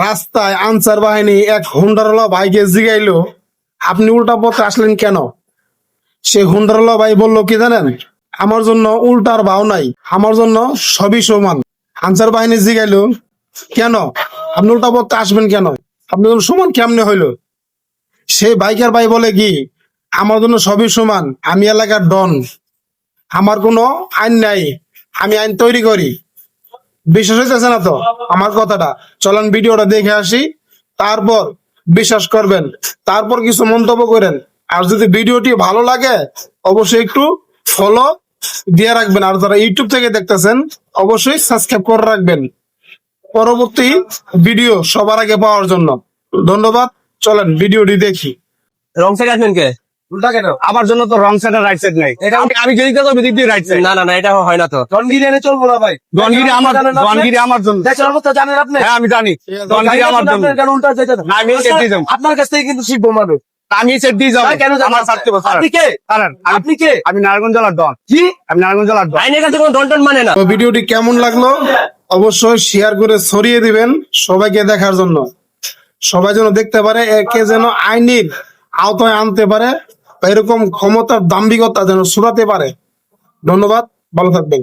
রাস্তায় আনসার বাহিনী এক হুন্ডারওয়ালা ভাইকে জিগাইলো, আপনি উল্টা পথে আসলেন কেন? সে হুন্ডারওয়ালা ভাই বললো কি জানেন, আমার জন্য উল্টার ভাও নাই, আমার জন্য সবই সমান। আনসার বাহিনী জিগাইলো, কেন আপনি উল্টা পথে আসবেন কেন, আপনি সমান কেমনে হইলো? সেই বাইকার ভাই বলে কি, আমার জন্য সবই সমান, আমি এলাকার ডন, আমার কোনো আইন নাই, আমি আইন তৈরি করি। বিশ্বাস হইতেছে না তো আমার কথাটা? চলেন ভিডিওটা দেখে আসি, তারপর বিশ্বাস করবেন, তারপর কিছু মন্তব্য করেন। আর যদি ভিডিওটি ভালো লাগে অবশ্যই একটু ফলো দিয়ে রাখবেন, আর যারা ইউটিউব থেকে দেখতেছেন অবশ্যই সাবস্ক্রাইব করে রাখবেন পরবর্তী ভিডিও সবার আগে পাওয়ার জন্য। ধন্যবাদ। চলেন ভিডিওটি দেখি। রং সাইড আসবেন কে? উল্টা কেন? আমার জন্য তো রং সাইড আর রাইট সাইড নাই। এটা আমি যদি তো দিক দিয়ে রাইট সাইড। না না না, এটা হয় না তো। ডনগিরি এনে চলবো না ভাই। দনগিরি আমার জন্য। দেশের অবস্থা জানেন আপনি? হ্যাঁ আমি জানি, দনগিরি আমার জন্য। আপনার কেন উল্টা যেতে না? না, আমি সেট দিয়ে যাবো। আপনার কাছ থেকে কিন্তু শিখবো মানুষ। আমি সেট দিয়ে যাবো। ভাই, কেন যাবেন? আমার ছাড়তে হবে, আপনি কে? ছাড়েন। আপনি কে? আমি নারায়ণগঞ্জ জেলার ডন। কি? আমি নারায়ণগঞ্জ জেলার ডন। আইনের কাছে কোনো ডন মানে না। তো ভিডিওটি কেমন লাগলো অবশ্যই শেয়ার করে ছড়িয়ে দিবেন সবাইকে দেখার জন্য, সবাই যেন দেখতে পারে, একে যেন আইনের আওতায় আনতে পারে, বা এরকম ক্ষমতার দাম্ভিকতা যেন ছড়াতে পারে। ধন্যবাদ, ভালো থাকবেন।